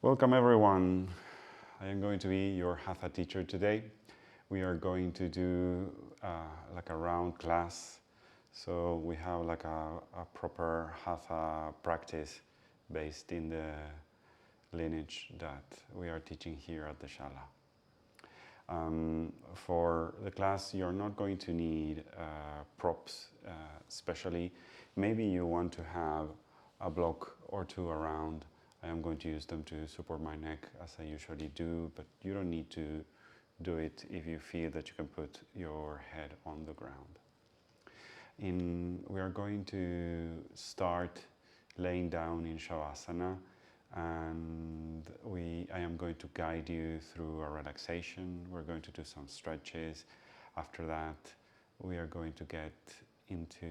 Welcome everyone. I am going to be your Hatha teacher today. We are going to do like a round class. So we have like a proper Hatha practice based in the lineage that we are teaching here at the Shala. For the class, you're not going to need props, especially. Maybe you want to have a block or two around. I am going to use them to support my neck as I usually do, but you don't need to do it if you feel that you can put your head on the ground. We are going to start laying down in Shavasana, and I am going to guide you through a relaxation. We're going to do some stretches. After that, we are going to get into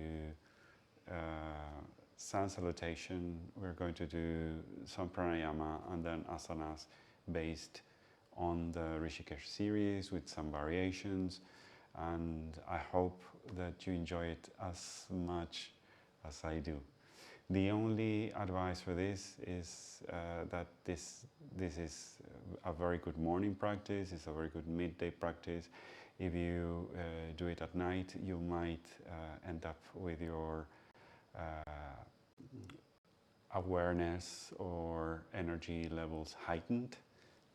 sun salutation. We're going to do some pranayama and then asanas based on the Rishikesh series with some variations, and I hope that you enjoy it as much as I do. The only advice for this is that this is a very good morning practice, it's a very good midday practice. If you do it at night, you might end up with your awareness or energy levels heightened.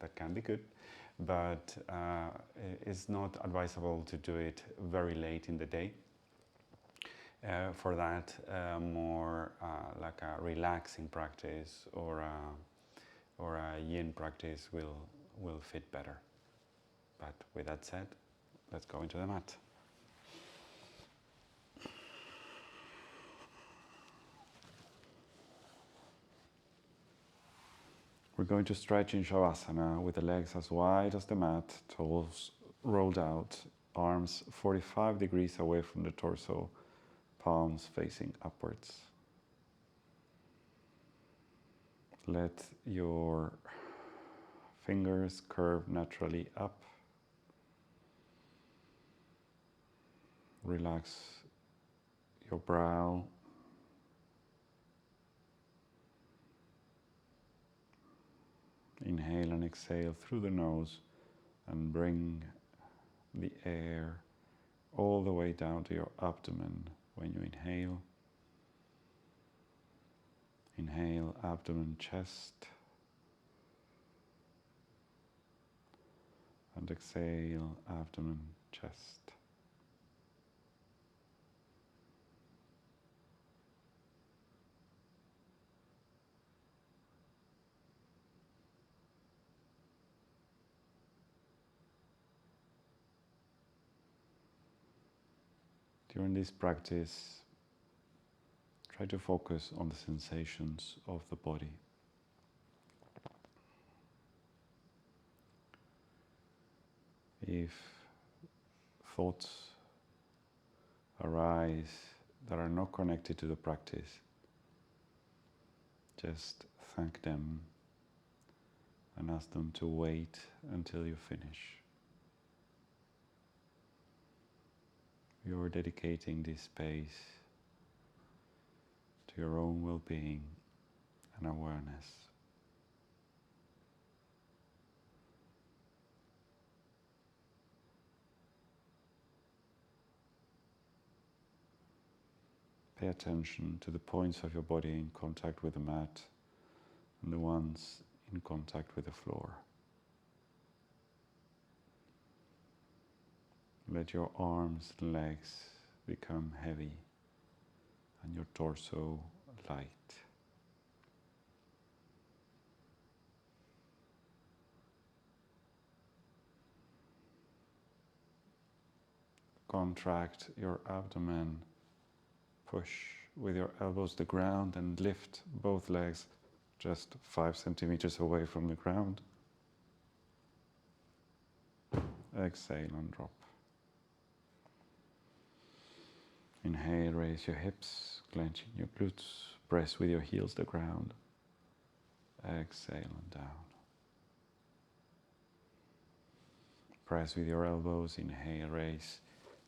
That can be good, but it's not advisable to do it very late in the day. For that, more like a relaxing practice or a yin practice will fit better. But with that said, let's go into the mat. We're going to stretch in Shavasana with the legs as wide as the mat, toes rolled out, arms 45 degrees away from the torso, palms facing upwards. Let your fingers curve naturally up. Relax your brow. Inhale and exhale through the nose and bring the air all the way down to your abdomen when you inhale. Inhale, abdomen, chest. And exhale, abdomen, chest. During this practice, try to focus on the sensations of the body. If thoughts arise that are not connected to the practice, just thank them and ask them to wait until you finish. You're dedicating this space to your own well-being and awareness. Pay attention to the points of your body in contact with the mat and the ones in contact with the floor. Let your arms and legs become heavy and your torso light. Contract your abdomen, push with your elbows the ground and lift both legs just 5 centimeters away from the ground. Exhale and drop. Inhale, raise your hips, clenching your glutes, press with your heels the ground. Exhale and down. Press with your elbows, inhale, raise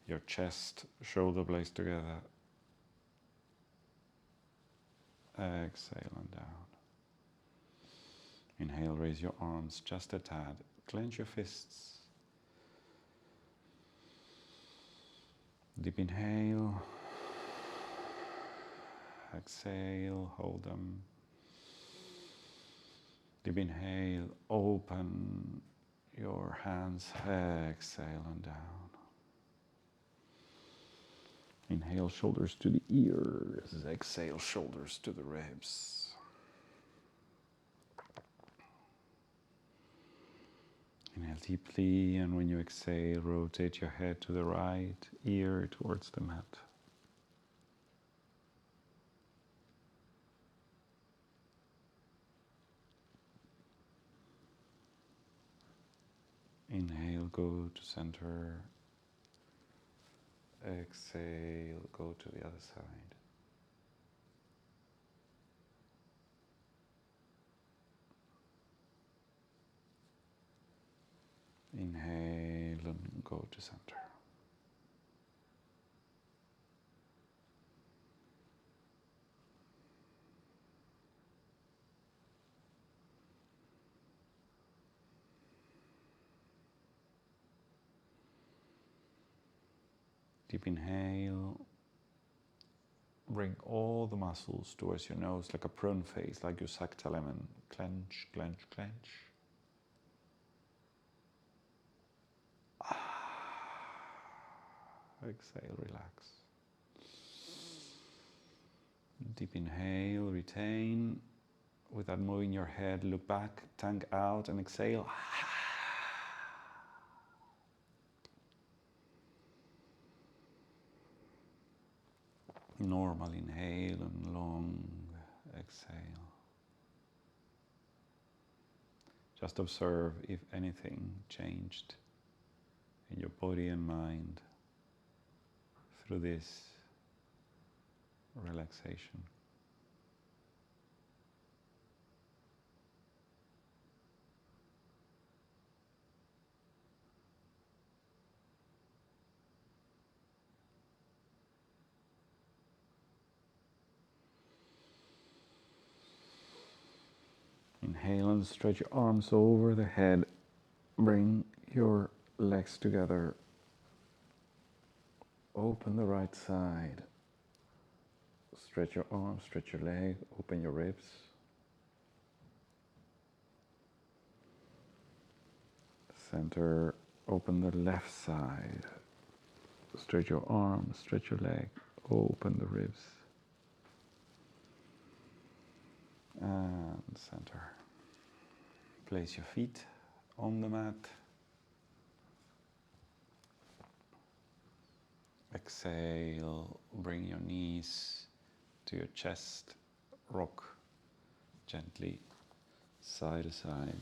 your chest, shoulder blades together. Exhale and down. Inhale, raise your arms just a tad. Clench your fists. Deep inhale. Exhale, hold them. Deep inhale, open your hands. Exhale and down. Inhale, shoulders to the ears. Exhale, shoulders to the ribs. Inhale deeply, and when you exhale, rotate your head to the right ear towards the mat. Inhale, go to center. Exhale, go to the other side. Inhale and go to center. Deep inhale. Bring all the muscles towards your nose like a prune face, like your sucked lemon. Clench, clench, clench. Exhale, relax. Deep inhale, retain. Without moving your head, look back, tongue out, and exhale. Normal inhale and long exhale. Just observe if anything changed in your body and mind through this relaxation. Inhale and stretch your arms over the head. Bring your legs together. Open the right side. Stretch your arms, stretch your leg, open your ribs. Center, open the left side. Stretch your arms, stretch your leg, open the ribs. And center. Place your feet on the mat. Exhale, bring your knees to your chest. Rock gently side to side.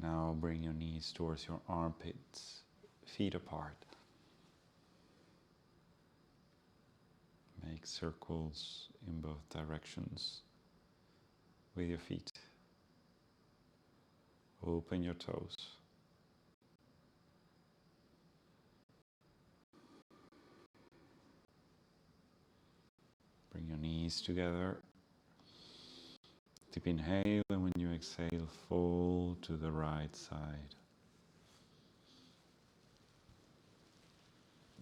Now bring your knees towards your armpits, feet apart. Make circles in both directions with your feet. Open your toes. Bring your knees together. Deep inhale, and when you exhale, fold to the right side.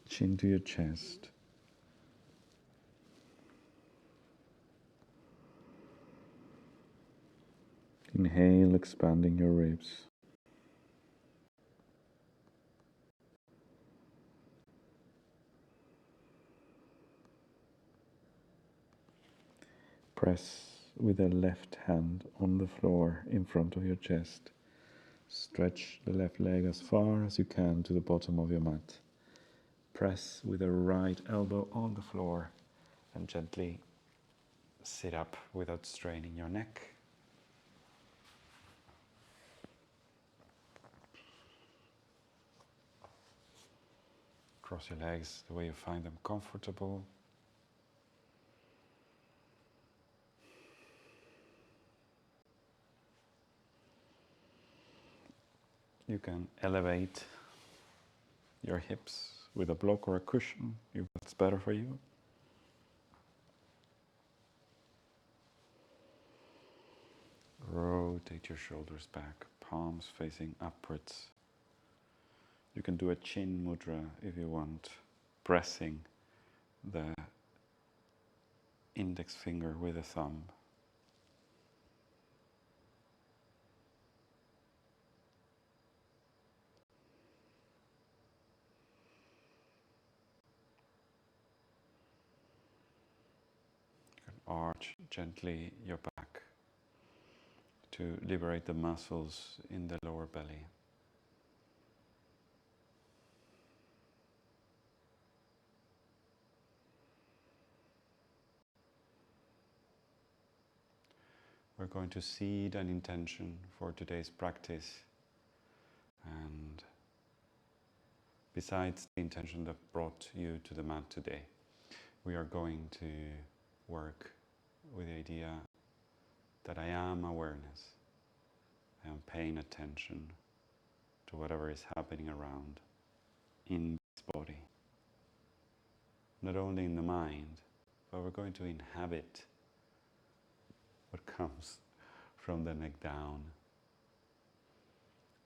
Chin to your chest. Inhale, expanding your ribs. Press with the left hand on the floor in front of your chest. Stretch the left leg as far as you can to the bottom of your mat. Press with the right elbow on the floor and gently sit up without straining your neck. Cross your legs the way you find them comfortable. You can elevate your hips with a block or a cushion if that's better for you. Rotate your shoulders back, palms facing upwards. You can do a chin mudra if you want, pressing the index finger with the thumb. You can arch gently your back to liberate the muscles in the lower belly. We're going to seed an intention for today's practice, and besides the intention that brought you to the mat today, we are going to work with the idea that I am awareness. I am paying attention to whatever is happening around in this body. Not only in the mind, but we're going to inhabit what comes from the neck down.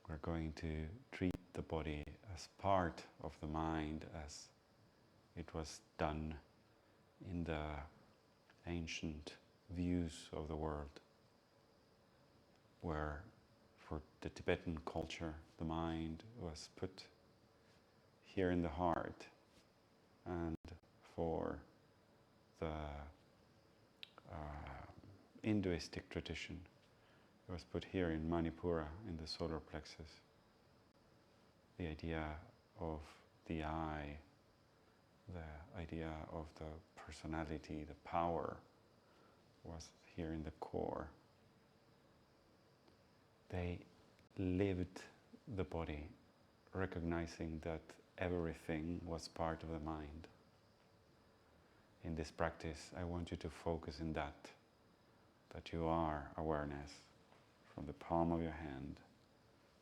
We're going to treat the body as part of the mind, as it was done in the ancient views of the world, where for the Tibetan culture the mind was put here in the heart, and for the Hinduistic tradition it was put here in Manipura, in the solar plexus. The idea of the I, the idea of the personality, the power, was here in the core. They lived the body, recognizing that everything was part of the mind. In this practice, I want you to focus in that you are awareness, from the palm of your hand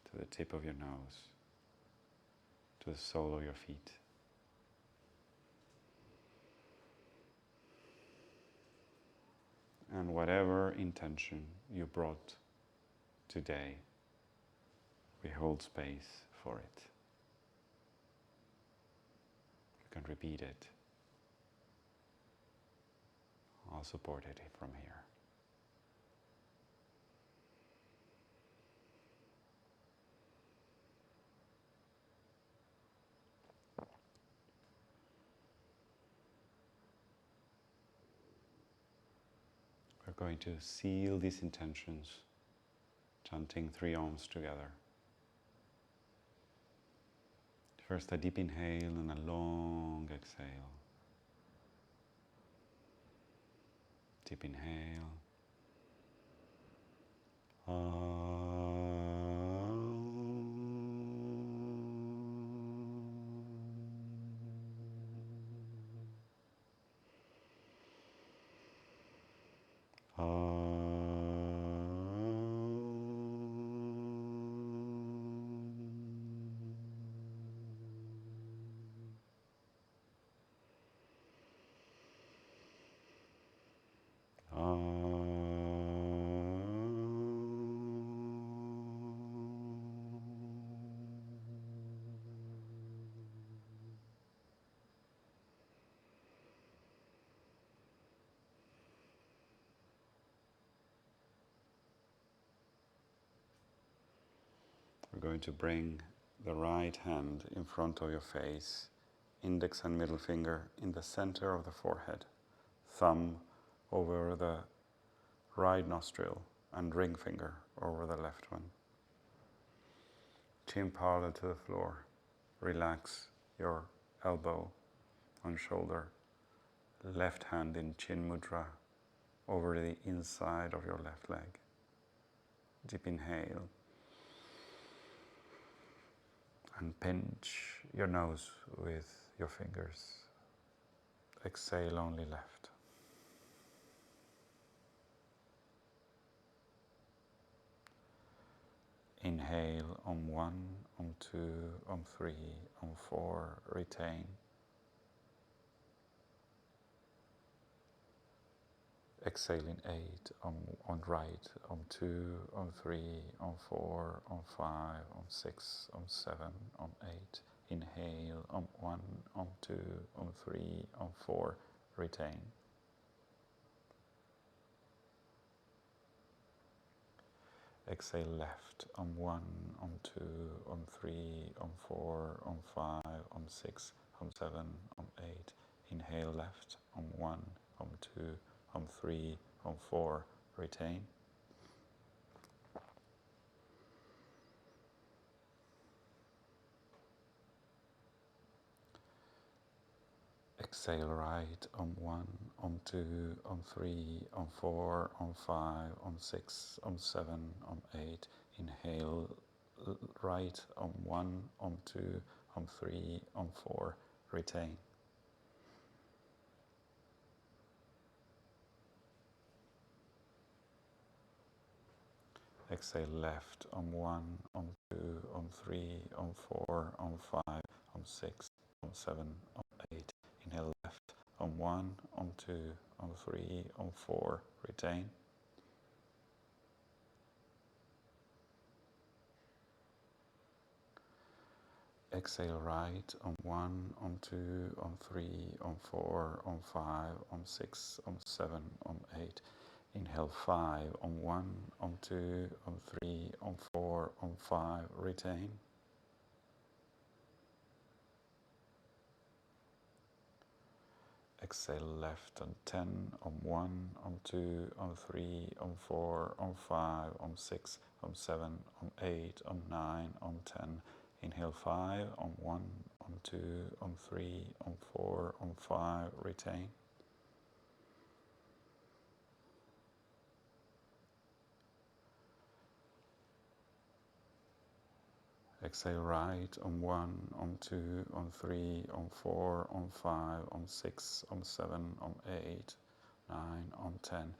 to the tip of your nose, to the sole of your feet. And whatever intention you brought today, we hold space for it. You can repeat it. I'll support it from here. We're going to seal these intentions, chanting 3 Oms together. First a deep inhale and a long exhale. Deep inhale. We're going to bring the right hand in front of your face, index and middle finger in the center of the forehead, thumb over the right nostril, and ring finger over the left one. Chin parallel to the floor. Relax your elbow on shoulder. Left hand in chin mudra over the inside of your left leg. Deep inhale. And pinch your nose with your fingers. Exhale only left. Inhale on 1, on 2, on 3, on 4, retain. Exhaling 8 on right, on 2, on 3, on 4, on 5, on 6, on 7, on 8. Inhale on 1, on 2, on 3, on 4. Retain. Exhale left on 1, on 2, on 3, on 4, on 5, on 6, on 7, on 8. Inhale left on 1, on 2, on 3, on 4. Retain. Exhale right on 1, on 2, on 3, on 4, on 5, on 6, on 7, on 8. Inhale right on 1, on 2, on 3, on 4. Retain. Exhale left on 1, on 2, on 3, on 4, on 5, on 6, on 7, on 8. Inhale left on 1, on 2, on 3, on 4. Retain. Exhale right on 1, on 2, on 3, on 4, on 5, on 6, on 7, on 8. Inhale 5 on 1, on 2, on 3, on 4, on 5. Retain. Exhale left on 10, on 1, on 2, on 3, on 4, on 5, on 6, on 7, on 8, on 9, on 10. Inhale 5, on 1, on 2, on 3, on 4, on 5. Retain. Exhale right on 1, on 2, on 3, on 4, on 5, on 6, on 7, on 8, 9, on 10.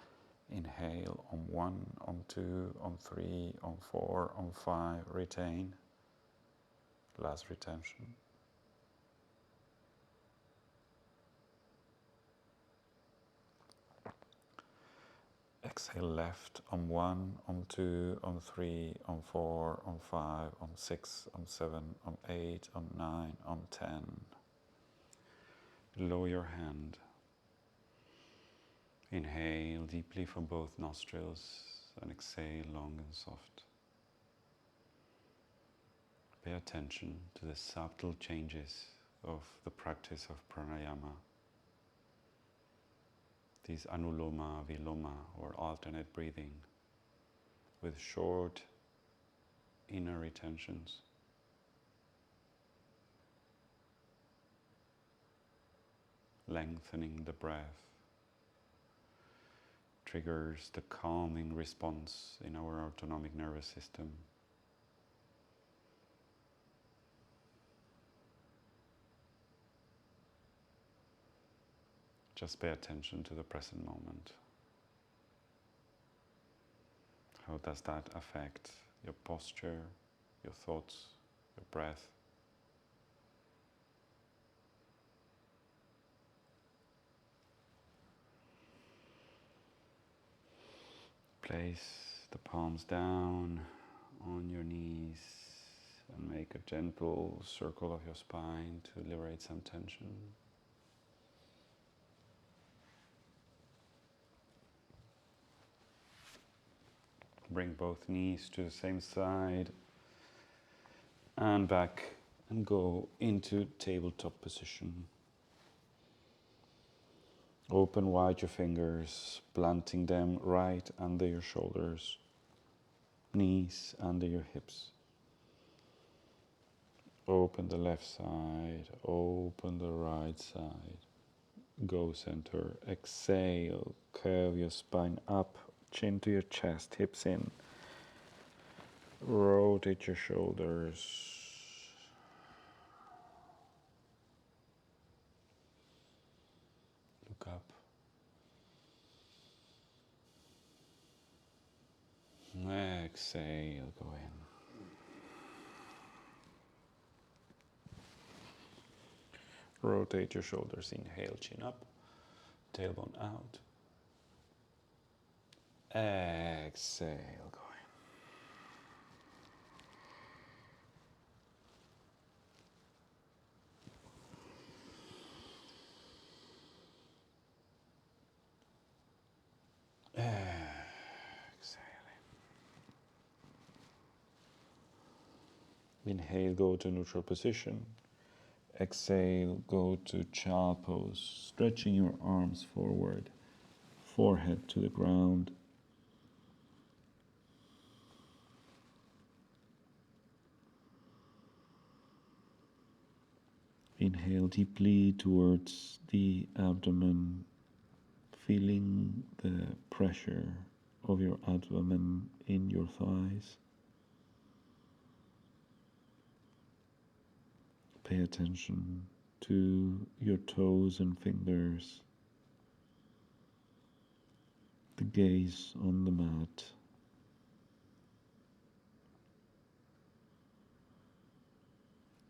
Inhale on 1, on 2, on 3, on 4, on 5. Retain. Last retention. Exhale left on 1, on 2, on 3, on 4, on 5, on 6, on 7, on 8, on 9, on 10. Lower your hand. Inhale deeply from both nostrils and exhale long and soft. Pay attention to the subtle changes of the practice of pranayama. These anuloma, viloma, or alternate breathing with short inner retentions. Lengthening the breath triggers the calming response in our autonomic nervous system. Just pay attention to the present moment. How does that affect your posture, your thoughts, your breath? Place the palms down on your knees and make a gentle circle of your spine to liberate some tension. Bring both knees to the same side and back and go into tabletop position. Open wide your fingers, planting them right under your shoulders, knees under your hips. Open the left side, open the right side. Go center, exhale, curve your spine up, chin to your chest, hips in. Rotate your shoulders. Look up. Exhale, go in. Rotate your shoulders, inhale, chin up, tailbone out. Exhale, going. Exhaling. Inhale, go to neutral position. Exhale, go to child pose, stretching your arms forward, forehead to the ground. Inhale deeply towards the abdomen, feeling the pressure of your abdomen in your thighs. Pay attention to your toes and fingers, the gaze on the mat.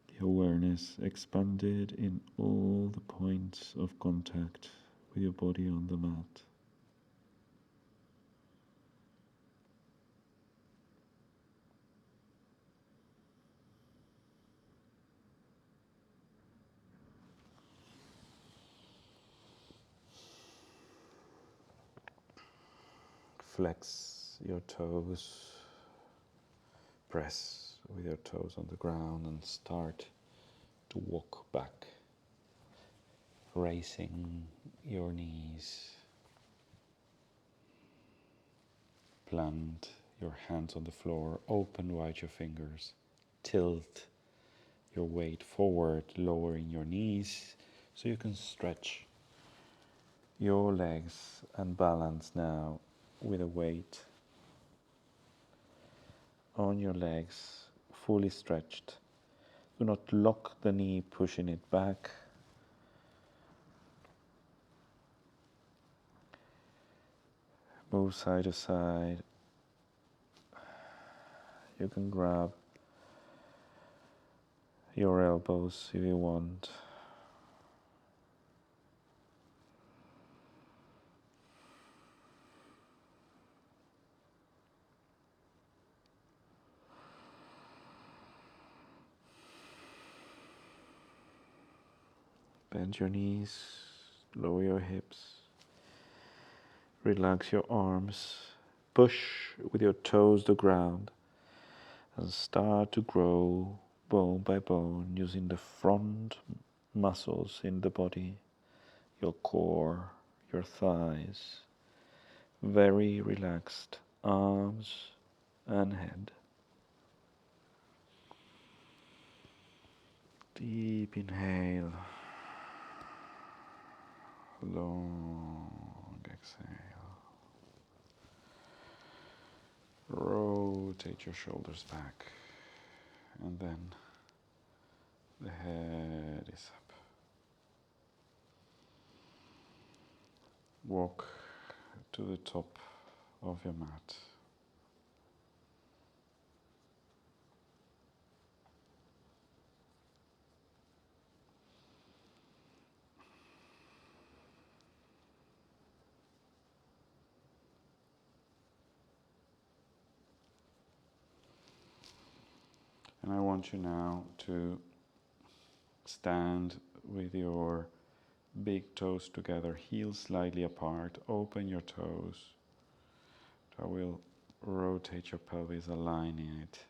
The awareness expanded in all the points of contact with your body on the mat. Flex your toes, press with your toes on the ground and start to walk back, raising your knees. Plant your hands on the floor, open wide your fingers, tilt your weight forward, lowering your knees so you can stretch your legs and balance now with a weight on your legs, fully stretched. Do not lock the knee, pushing it back. Move side to side. You can grab your elbows if you want. Bend your knees, lower your hips, relax your arms, push with your toes the ground, and start to grow bone by bone using the front muscles in the body, your core, your thighs, very relaxed arms and head. Deep inhale. Long exhale. Rotate your shoulders back, and then the head is up. Walk to the top of your mat. And I want you now to stand with your big toes together, heels slightly apart. Open your toes. I will rotate your pelvis, aligning it.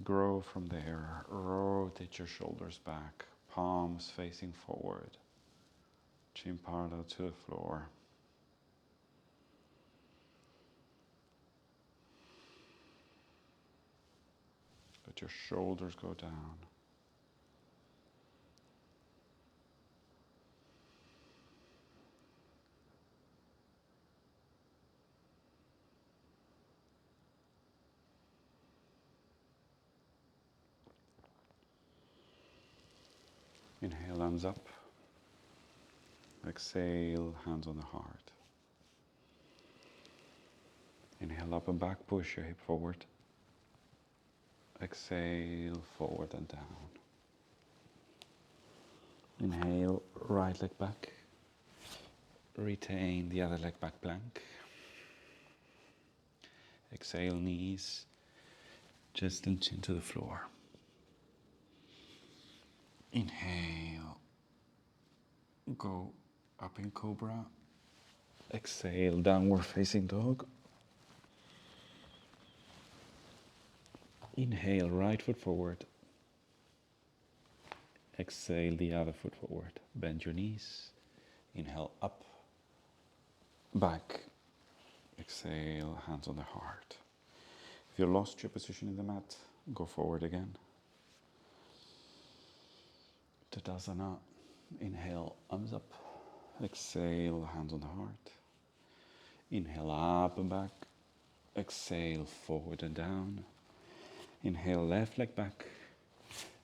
Grow from there. Rotate your shoulders back, palms facing forward, chin parallel to the floor. Let your shoulders go down. Inhale, arms up. Exhale, hands on the heart. Inhale, up and back, push your hip forward. Exhale, forward and down. Inhale, right leg back. Retain the other leg back plank. Exhale, knees just and chin to the floor. Inhale, go up in cobra. Exhale, downward facing dog. Inhale, right foot forward. Exhale, the other foot forward. Bend your knees. Inhale, up, back. Exhale, hands on the heart. If you lost your position in the mat, go forward again. Tadasana. Inhale, arms up. Exhale, hands on the heart. Inhale, up and back. Exhale, forward and down. Inhale, left leg back.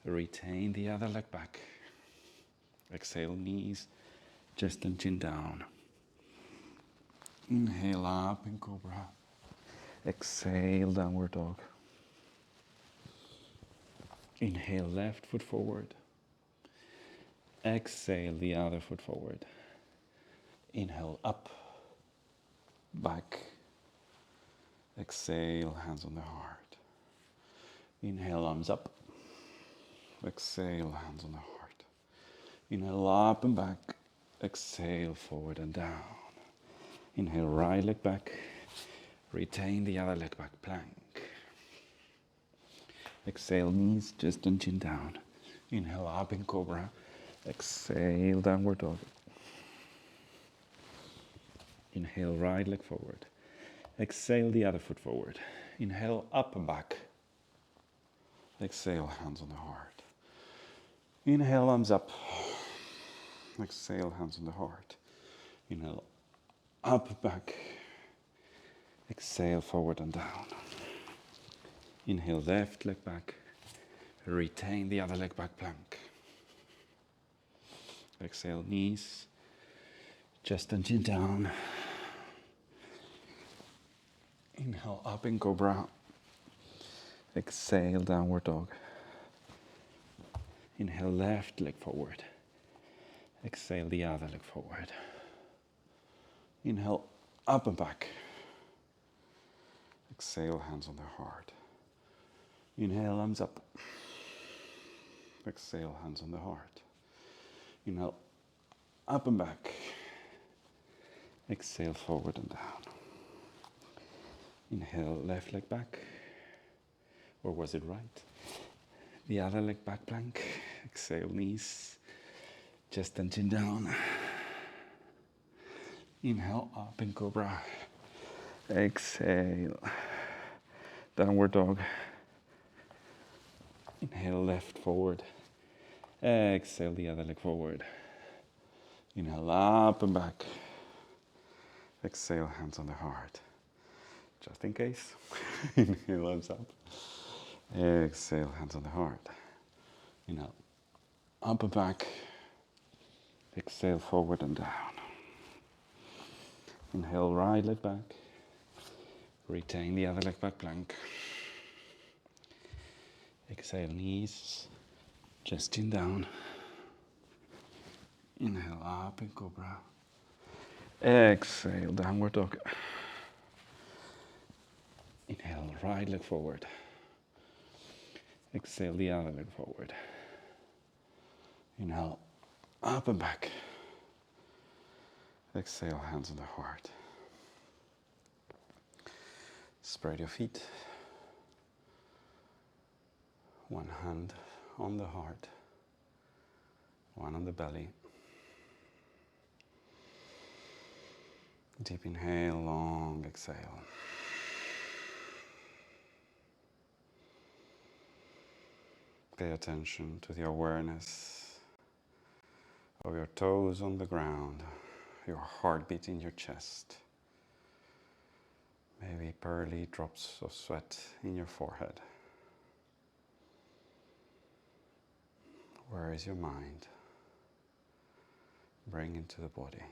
Retain the other leg back. Exhale, knees, chest and chin down. Inhale, up in cobra. Exhale, downward dog. Inhale, left foot forward. Exhale, the other foot forward. Inhale, up, back. Exhale, hands on the heart. Inhale, arms up. Exhale, hands on the heart. Inhale, up and back. Exhale, forward and down. Inhale, right leg back. Retain the other leg back, plank. Exhale, knees just and chin down. Inhale, up in cobra. Exhale, downward dog. Inhale, right leg forward. Exhale, the other foot forward. Inhale, up and back. Exhale, hands on the heart. Inhale, arms up. Exhale, hands on the heart. Inhale, up, back. Exhale, forward and down. Inhale, left leg back. Retain the other leg back, plank. Exhale, knees, chest and chin down. Inhale, up in cobra. Exhale, downward dog. Inhale, left leg forward. Exhale, the other leg forward. Inhale, up and back. Exhale, hands on the heart. Inhale, arms up. Exhale, hands on the heart. Inhale, up and back. Exhale, forward and down. Inhale, left leg back. Or was it right? The other leg back plank. Exhale, knees, chest and chin down. Inhale, up in cobra. Exhale, downward dog. Inhale, left forward. Exhale, the other leg forward. Inhale, up and back. Exhale, hands on the heart. Just in case. Inhale, arms up. Exhale, hands on the heart. Inhale, up and back. Exhale, forward and down. Inhale, right leg back. Retain the other leg back plank. Exhale, knees, chest chin down. Inhale, up in cobra. Exhale, downward dog. Inhale, right leg forward. Exhale, the other leg forward. Inhale, up and back. Exhale, hands on the heart. Spread your feet. One hand on the heart, one on the belly. Deep inhale, long exhale. Pay attention to the awareness of your toes on the ground, your heartbeat in your chest. Maybe pearly drops of sweat in your forehead. Where is your mind? Bring into the body.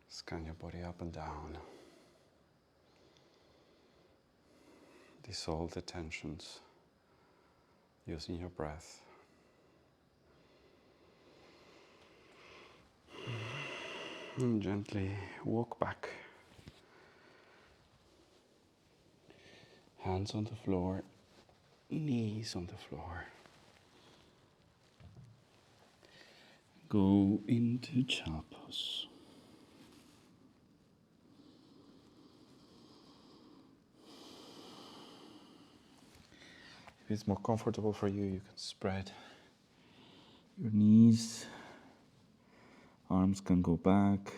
Scan your body up and down. Dissolve the tensions using your breath. And gently walk back. Hands on the floor, knees on the floor. Go into child pose. If it's more comfortable for you, you can spread your knees. Arms can go back.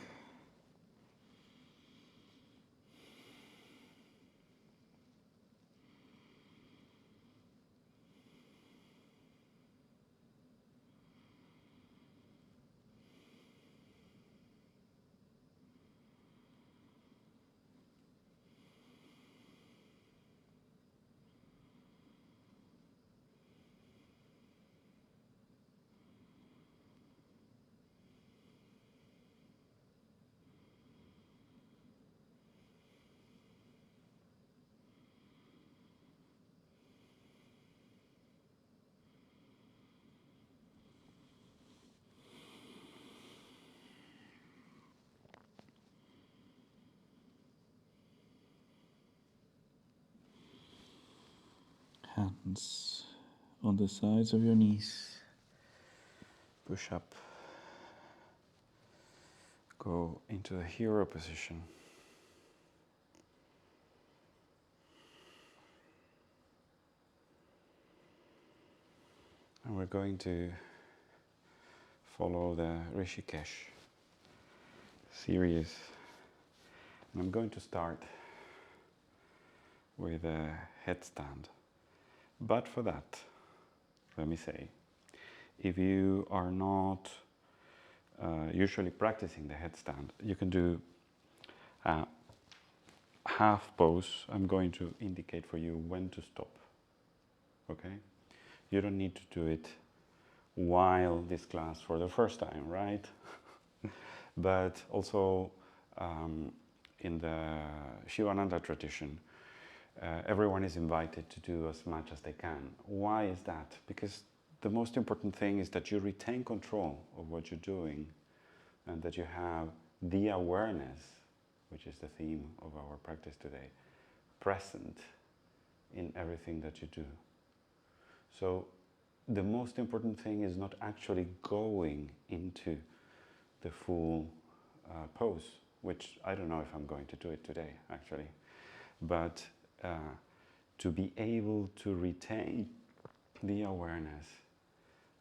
Hands on the sides of your knees. Push up. Go into the hero position. And we're going to follow the Rishikesh series. And I'm going to start with a headstand. But for that, let me say, if you are not usually practicing the headstand, you can do half pose. I'm going to indicate for you when to stop. Okay? You don't need to do it while this class for the first time, right? But also in the Shivananda tradition, everyone is invited to do as much as they can. Why is that? Because the most important thing is that you retain control of what you're doing and that you have the awareness, which is the theme of our practice today, present in everything that you do. So the most important thing is not actually going into the full pose, which I don't know if I'm going to do it today, actually. But to be able to retain the awareness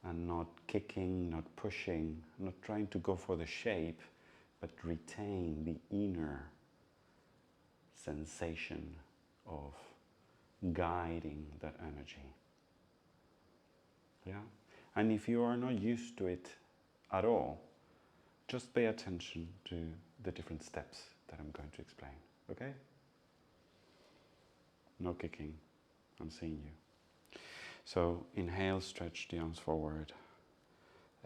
and not kicking, not pushing, not trying to go for the shape, but retain the inner sensation of guiding that energy. Yeah? And if you are not used to it at all, just pay attention to the different steps that I'm going to explain, okay? No kicking, I'm seeing you. So inhale, stretch the arms forward.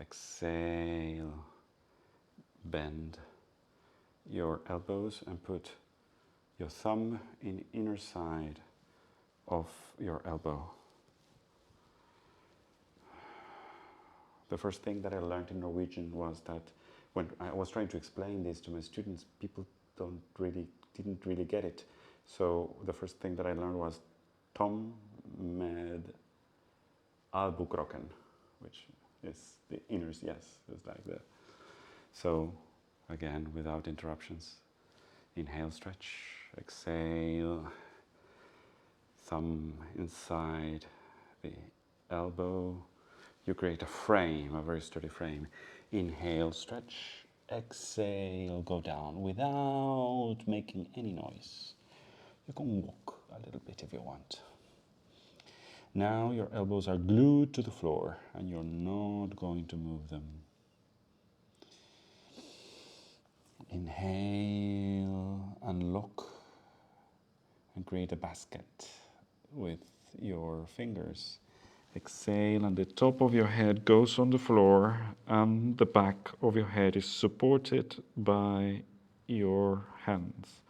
Exhale, bend your elbows and put your thumb in the inner side of your elbow. The first thing that I learned in Norwegian was that when I was trying to explain this to my students, people didn't really get it. So the first thing that I learned was tom med albukroken, which is the inner, yes, it's like that. So again, without interruptions, inhale, stretch, exhale, thumb inside the elbow. You create a frame, a very sturdy frame. Inhale, stretch, exhale, go down without making any noise. You can walk a little bit if you want. Now your elbows are glued to the floor and you're not going to move them. Inhale and look and create a basket with your fingers. Exhale and the top of your head goes on the floor and the back of your head is supported by your hands.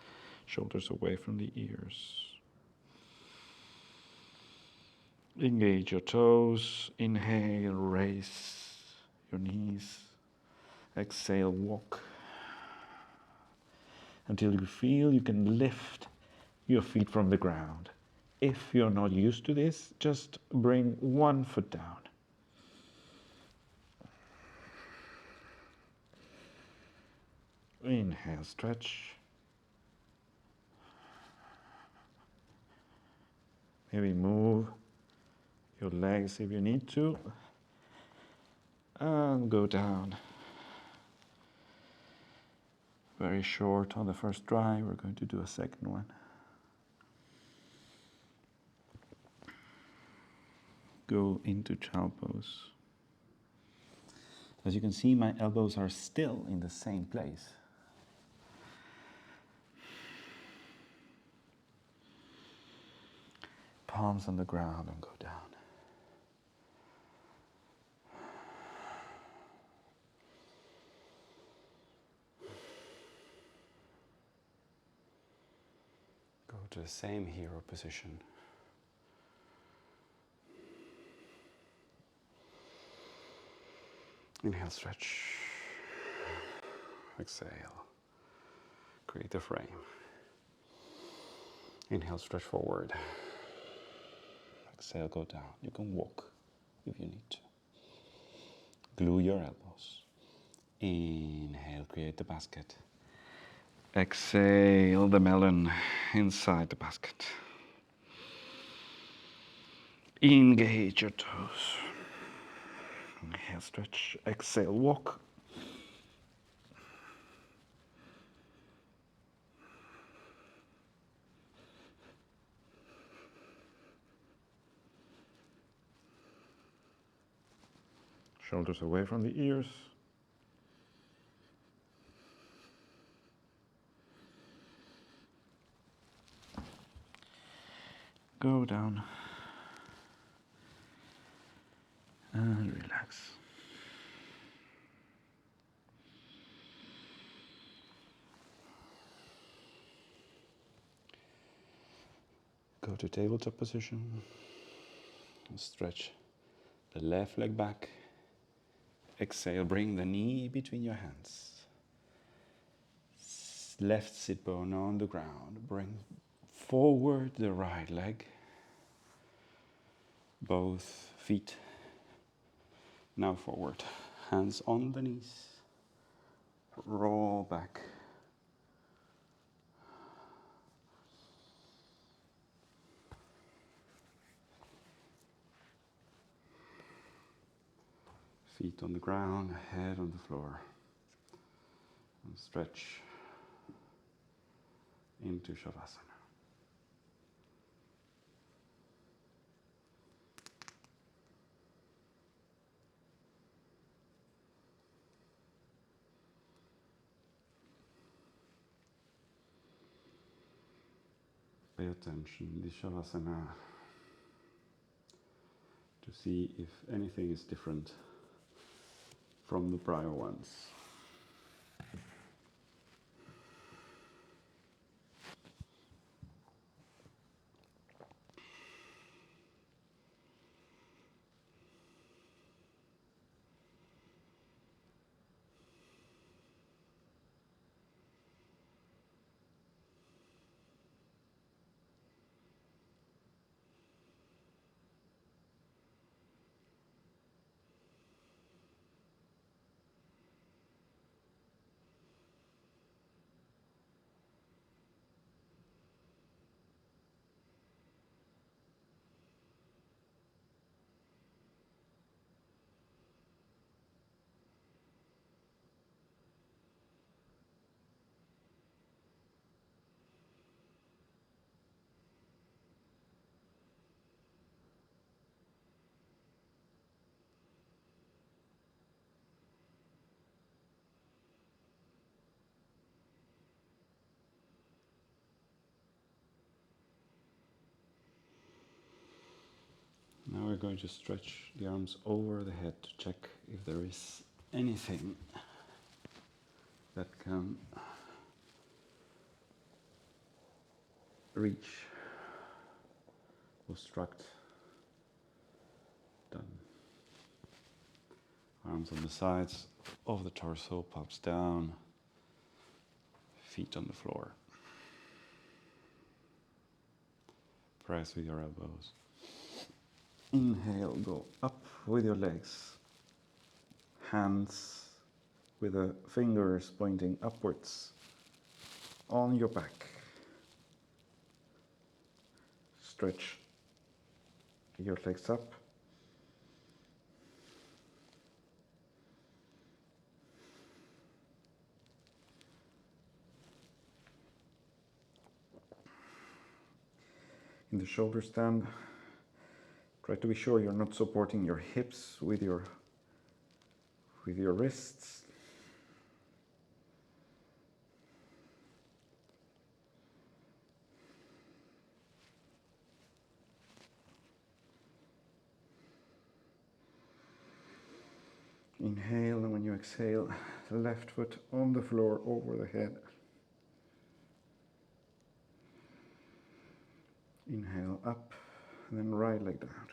Shoulders away from the ears. Engage your toes. Inhale, raise your knees. Exhale, walk. Until you feel you can lift your feet from the ground. If you're not used to this, just bring one foot down. Inhale, stretch. Maybe move your legs if you need to. And go down. Very short on the first dry. We're going to do a second one. Go into child pose. As you can see, my elbows are still in the same place. Palms on the ground and go down. Go to the same hero position. Inhale, stretch. Exhale. Create a frame. Inhale, stretch forward. Exhale, go down. You can walk if you need to. Glue your elbows. Inhale, create the basket. Exhale the melon inside the basket. Engage your toes. Inhale, stretch. Exhale, walk. Shoulders away from the ears. Go down. And relax. Go to tabletop position. Stretch the left leg back. Exhale, bring the knee between your hands. Left sit bone on the ground. Bring forward the right leg. Both feet now forward. Hands on the knees. Roll back. Feet on the ground, head on the floor. And stretch into Shavasana. Pay attention in the Shavasana to see if anything is different from the prior ones. Now we're going to stretch the arms over the head to check if there is anything that can reach, obstruct Arms on the sides of the torso, palms down, feet on the floor. Press with your elbows. Inhale, go up with your legs. Hands with the fingers pointing upwards on your back. Stretch your legs up. In the shoulder stand, try to be sure you're not supporting your hips with your wrists. Inhale, and when you exhale, left foot on the floor over the head. Inhale up, and then right leg down.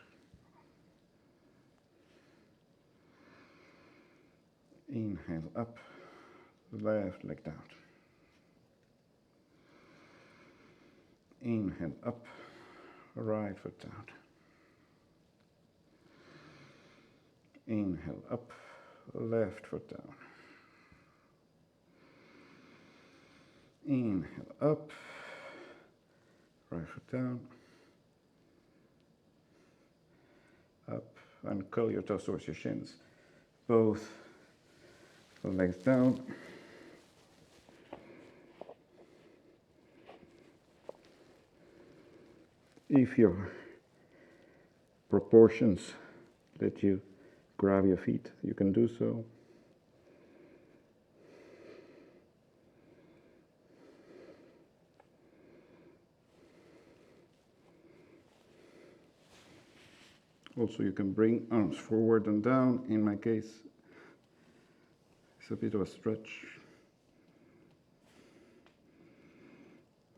Inhale up, left leg down. Inhale up, right foot down. Inhale up, left foot down. Inhale up, right foot down. Up, and curl your toes towards your shins. Both legs down. If your proportions let you grab your feet, you can do so. Also, you can bring arms forward and down. In my case, it's a bit of a stretch.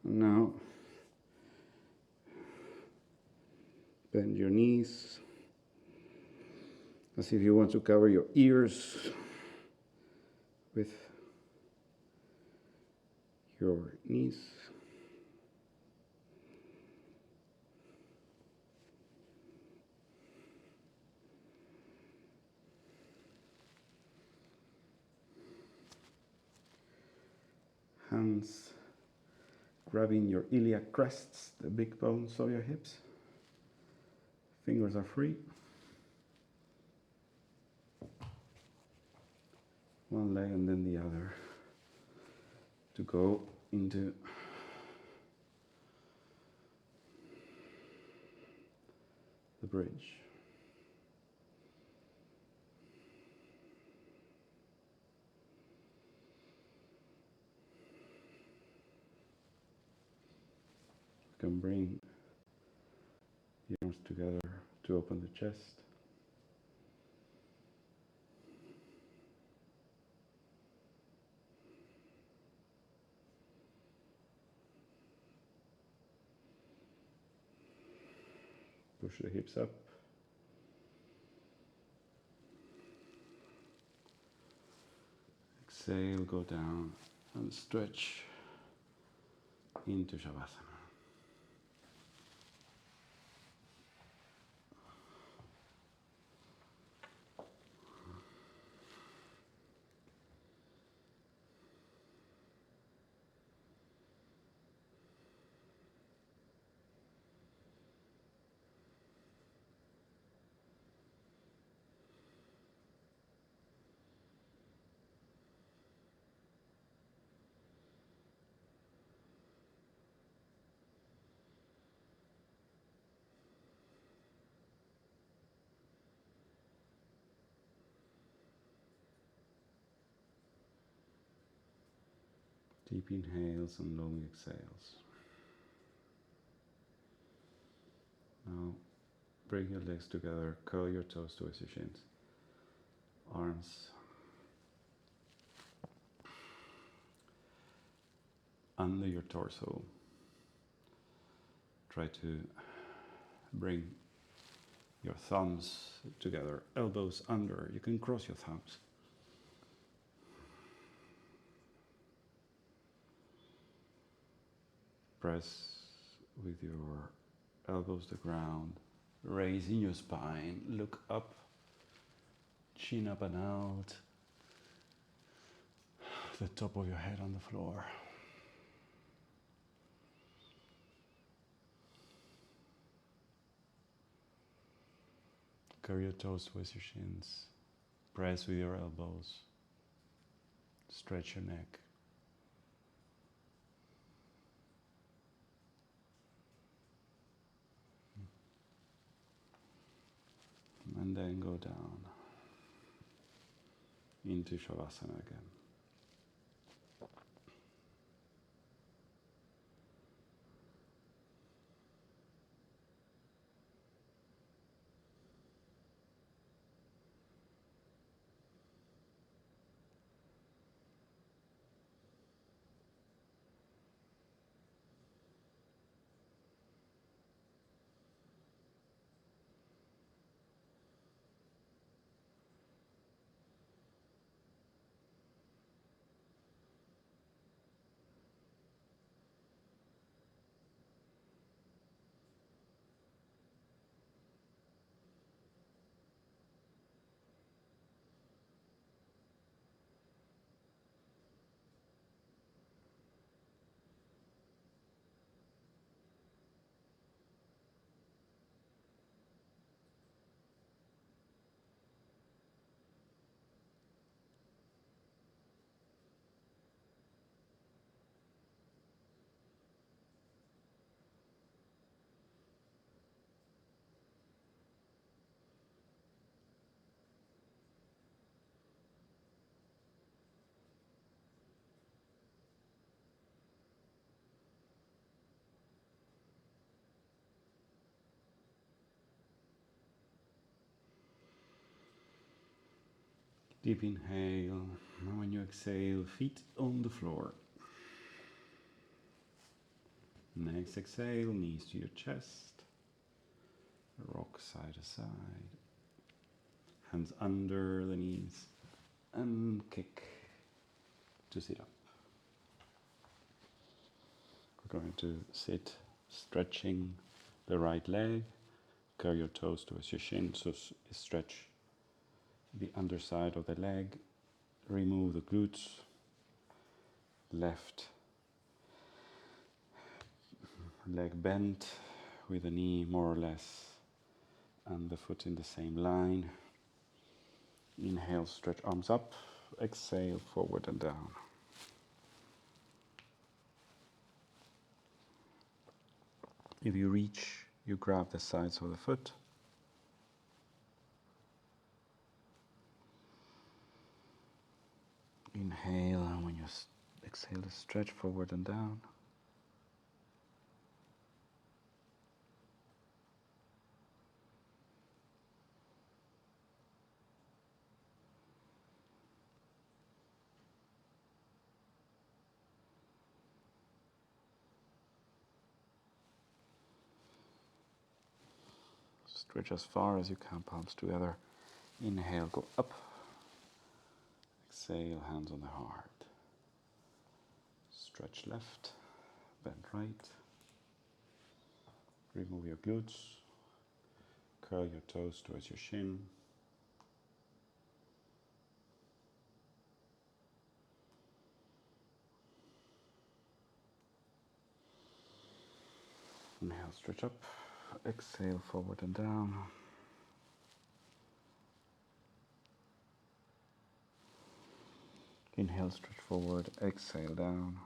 And now, bend your knees as if you want to cover your ears with your knees. Hands grabbing your iliac crests, the big bones of your hips. Fingers are free. One leg and then the other to go into the bridge. You can bring the arms together to open the chest. Push the hips up. Exhale, go down and stretch into Shavasana. Deep inhales and long exhales. Now bring your legs together, curl your toes towards your shins. Arms under your torso. Try to bring your thumbs together, elbows under. You can cross your thumbs. Press with your elbows to the ground, raising your spine, look up, chin up and out, the top of your head on the floor. Curl your toes towards your shins, press with your elbows, stretch your neck. And then go down into Shavasana again. Deep inhale, and when you exhale, feet on the floor. Next exhale, knees to your chest, rock side to side, hands under the knees, and kick to sit up. We're going to sit stretching the right leg, curl your toes towards your shin, so stretch the underside of the leg, remove the glutes, left leg bent with the knee more or less and the foot in the same line. Inhale, stretch arms up, exhale, forward and down. If you reach, you grab the sides of the foot. Inhale, and when you exhale, stretch forward and down. Stretch as far as you can, palms together. Inhale, go up. Exhale, hands on the heart. Stretch left, bend right. Remove your glutes. Curl your toes towards your shin. Inhale, stretch up. Exhale, forward and down. Inhale, stretch forward. Exhale, down.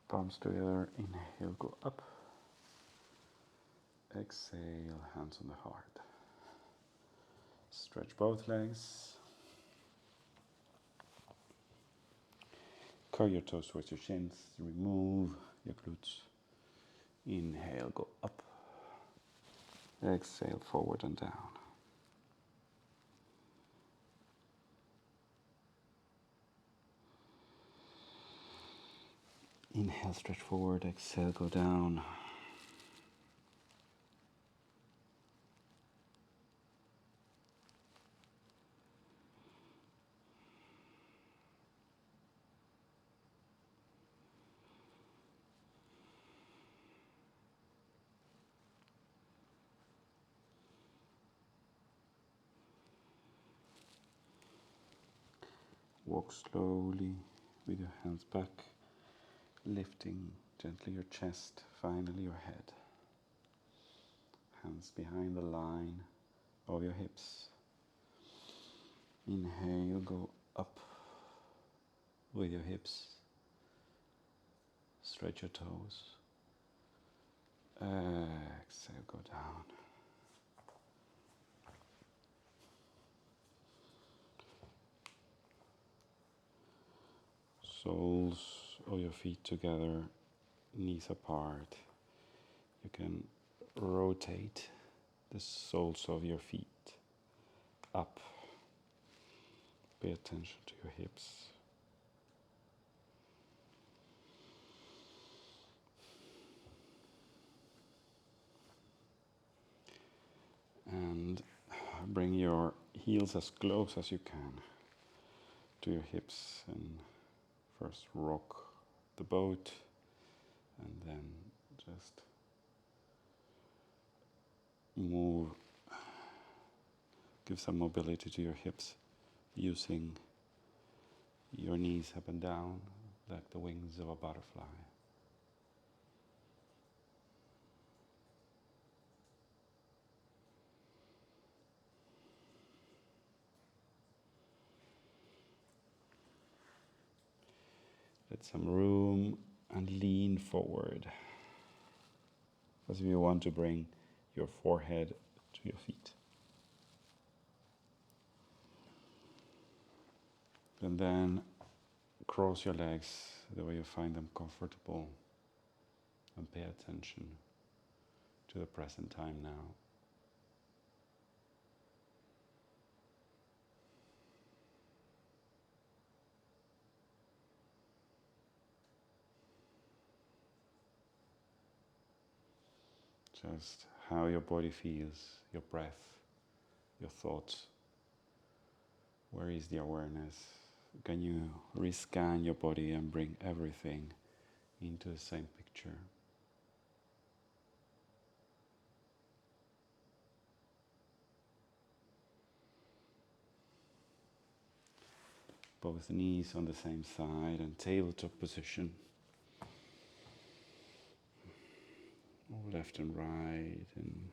Palms together, inhale, go up. Exhale, hands on the heart. Stretch both legs. Curl your toes towards your shins. Remove your glutes. Inhale, go up. Exhale, forward and down. Inhale, stretch forward. Exhale, go down. Walk slowly with your hands back, lifting gently your chest, finally your head. Hands behind the line of your hips. Inhale, go up with your hips. Stretch your toes. Exhale, go down. Soles of your feet together, knees apart. You can rotate the soles of your feet up. Pay attention to your hips. And bring your heels as close as you can to your hips, and first rock the boat, and then just move, give some mobility to your hips using your knees up and down like the wings of a butterfly. Let some room and lean forward as if you want to bring your forehead to your feet. And then cross your legs the way you find them comfortable, and pay attention to the present time now. Just how your body feels, your breath, your thoughts. Where is the awareness? Can you rescan your body and bring everything into the same picture? Both knees on the same side and tabletop position. Left and right, and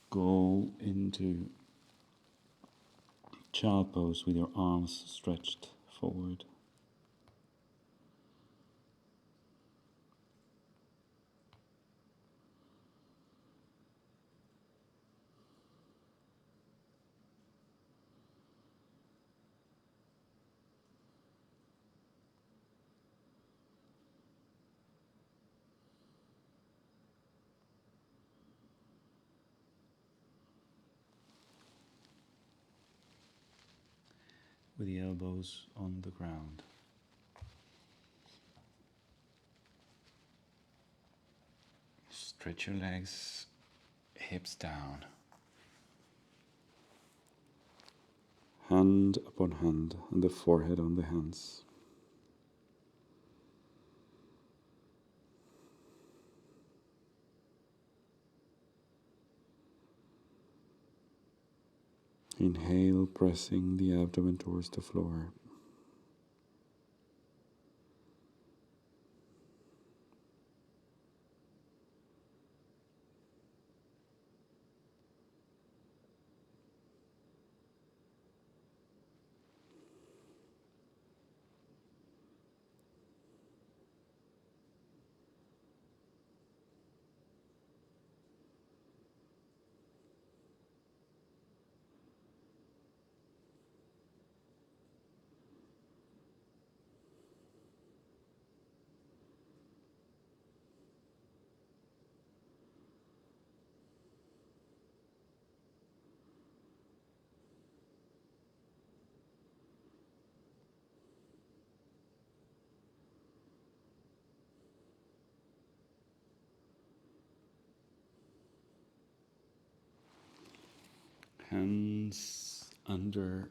go into child pose with your arms stretched forward. With the elbows on the ground. Stretch your legs, hips down. Hand upon hand, and the forehead on the hands. Inhale, pressing the abdomen towards the floor. Hands under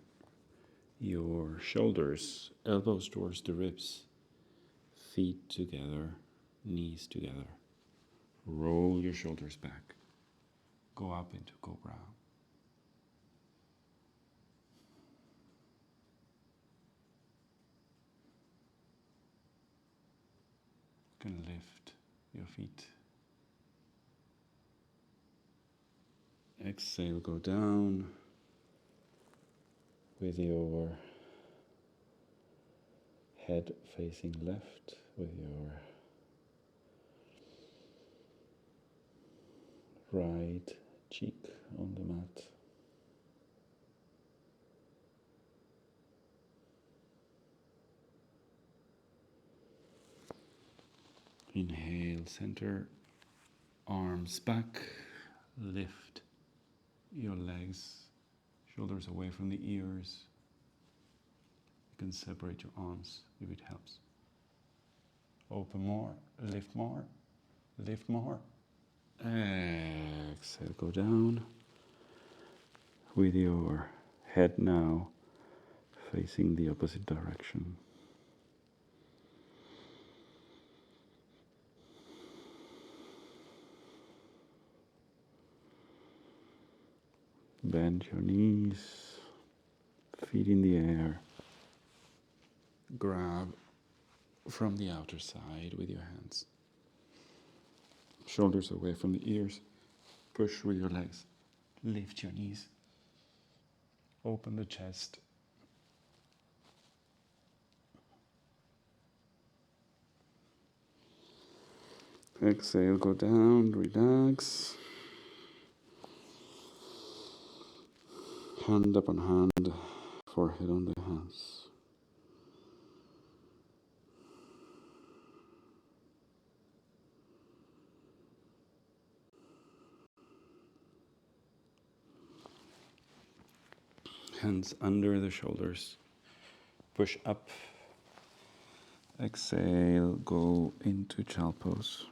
your shoulders, elbows towards the ribs, feet together, knees together. Roll your shoulders back. Go up into Cobra. You can lift your feet. Exhale, go down with your head facing left, with your right cheek on the mat. Inhale, center, arms back, lift your legs, shoulders away from the ears. You can separate your arms if it helps. Open more, lift more, lift more. Exhale, go down with your head now facing the opposite direction. Bend your knees, feet in the air. Grab from the outer side with your hands. Shoulders away from the ears. Push with your legs. Lift your knees. Open the chest. Exhale, go down, relax. Hand upon hand, forehead on the hands. Hands under the shoulders. Push up. Exhale, go into child pose.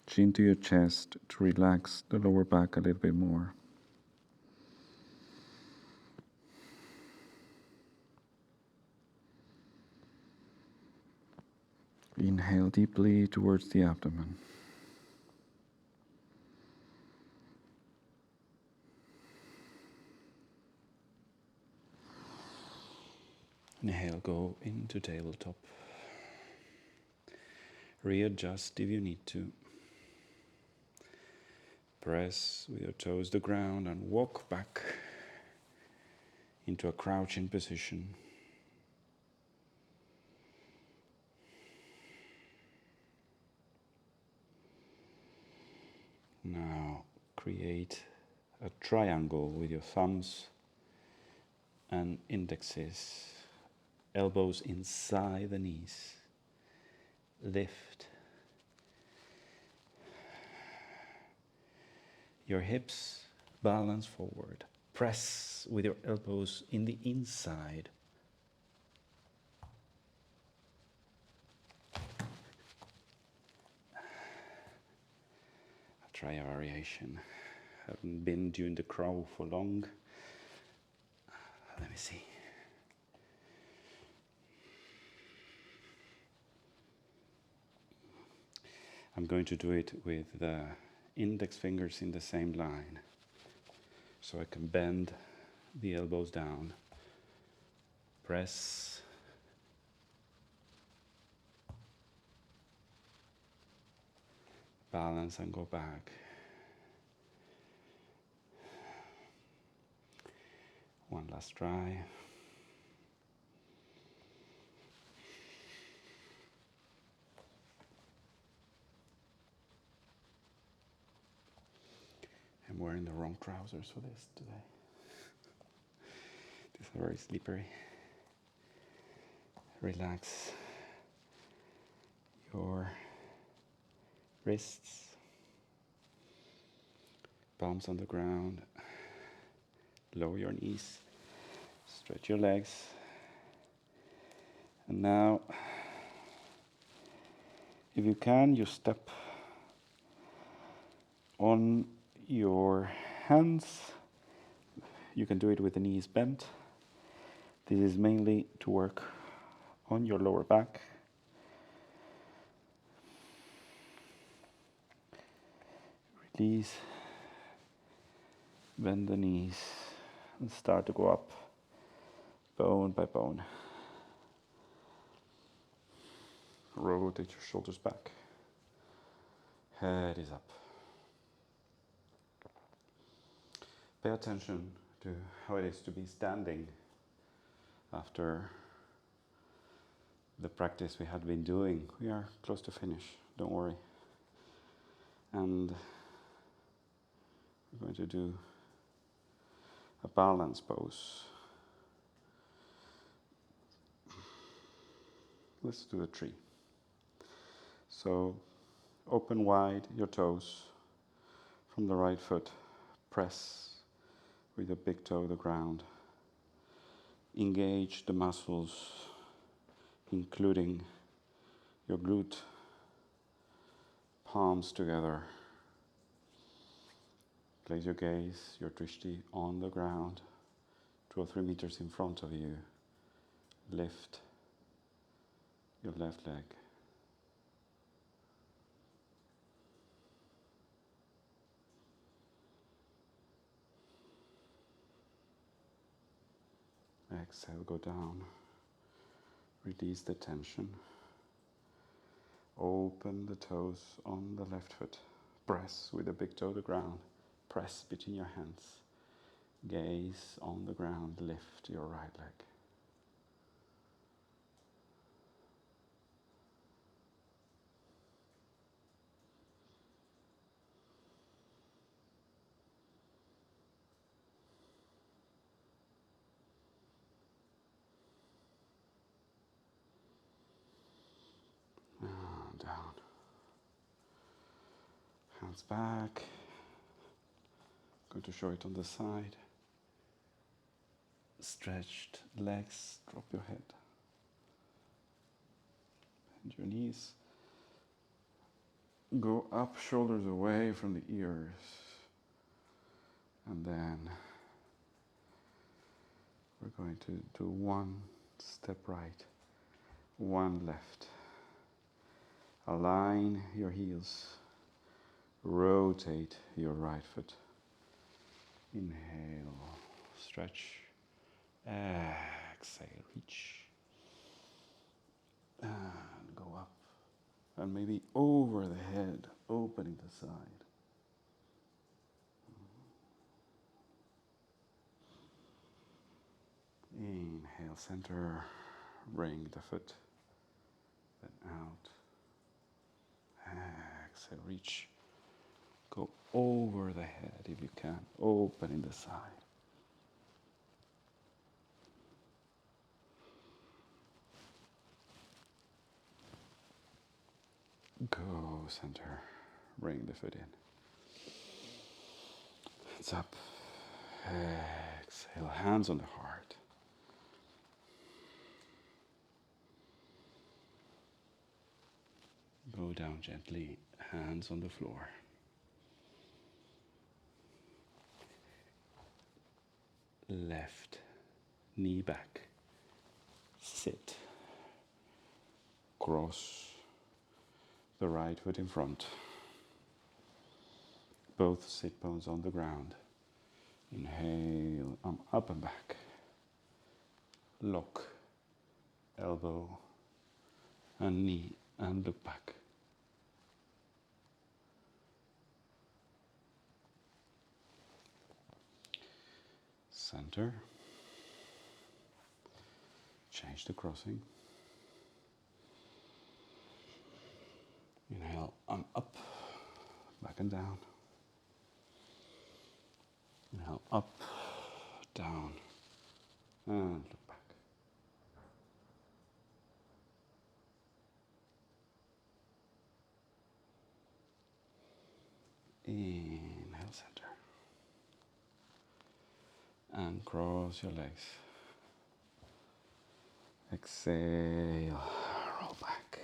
Chin to your chest to relax the lower back a little bit more. Inhale deeply towards the abdomen. Inhale, go into tabletop. Readjust if you need to. Press with your toes the ground and walk back into a crouching position. Now create a triangle with your thumbs and indexes, elbows inside the knees. Lift your hips, balance forward. Press with your elbows in the inside. I'll try a variation. Haven't been doing the crow for long. Let me see. I'm going to do it with the index fingers in the same line, so I can bend the elbows down, press, balance and go back. One last try. I'm wearing the wrong trousers for this today. These are very slippery. Relax your wrists, palms on the ground. Lower your knees, stretch your legs. And now, if you can, you step on your hands. You can do it with the knees bent. This is mainly to work on your lower back. Release. Bend the knees and start to go up bone by bone. Rotate your shoulders back. Head is up. Pay attention to how it is to be standing after the practice we had been doing. We are close to finish, don't worry. And we're going to do a balance pose. Let's do a tree. So open wide your toes from the right foot. Press with the big toe the ground. Engage the muscles, including your glute. Palms together. Place your gaze, your drishti, on the ground, 2 or 3 meters in front of you. Lift your left leg. Exhale, go down. Release the tension. Open the toes on the left foot. Press with the big toe the ground. Press between your hands. Gaze on the ground. Lift your right leg. Down. Hands back. Going to show it on the side. Stretched legs, drop your head. Bend your knees. Go up, shoulders away from the ears. And then we're going to do 1 step right, 1 left. Align your heels. Rotate your right foot. Inhale, stretch. Exhale, reach. And go up. And maybe over the head, opening the side. Inhale, center. Bring the foot. Then out. Exhale, reach. Go over the head if you can, opening the side. Go center, bring the foot in. Hands up, exhale, hands on the heart. Go down gently, hands on the floor. Left knee back. Sit. Cross the right foot in front. Both sit bones on the ground. Inhale, arm up and back. Lock, elbow and knee, and look back. Center. Change the crossing. Inhale, arm up, back and down. Inhale, up, down, and look back. Inhale, center. And cross your legs. Exhale, roll back.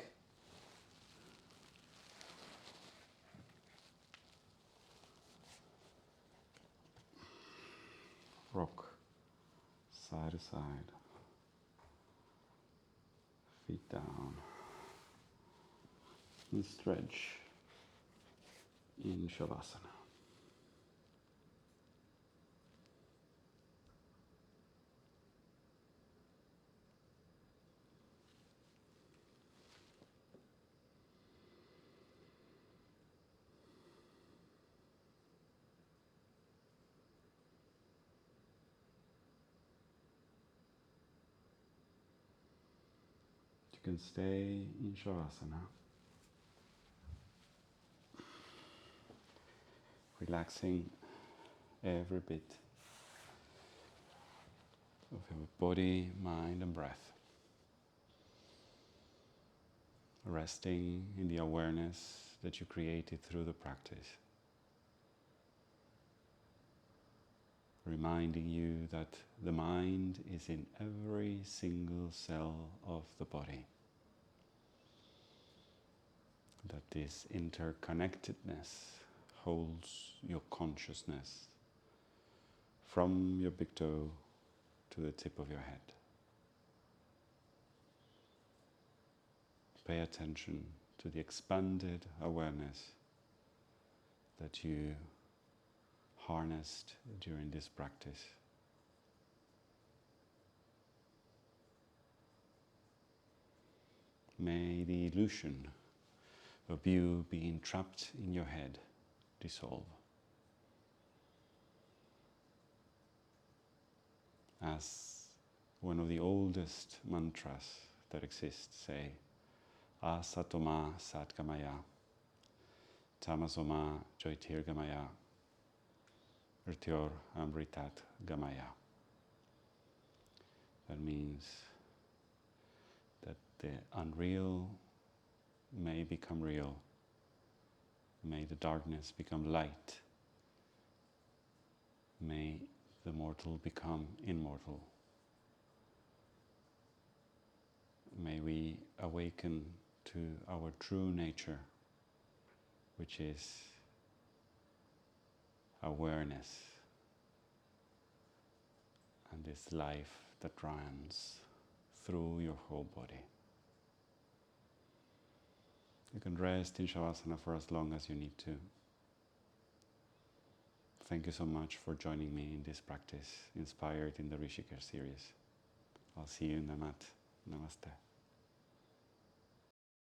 rock side to side, feet down, and stretch in Shavasana. You can stay in Shavasana, relaxing every bit of your body, mind and breath. Resting in the awareness that you created through the practice. Reminding you that the mind is in every single cell of the body. That this interconnectedness holds your consciousness from your big toe to the tip of your head. Pay attention to the expanded awareness that you harnessed during this practice. May the illusion of you being trapped in your head dissolve. As one of the oldest mantras that exist say, Asatoma Satgamaya, Tamasoma Jyotirgamaya, Mrityor Amritat Gamaya. That means that the unreal may become real. May the darkness become light. May the mortal become immortal. May we awaken to our true nature, which is awareness and this life that runs through your whole body. You can rest in Shavasana for as long as you need to. Thank you so much for joining me in this practice, inspired in the Rishikesh series. I'll see you in the mat. Namaste.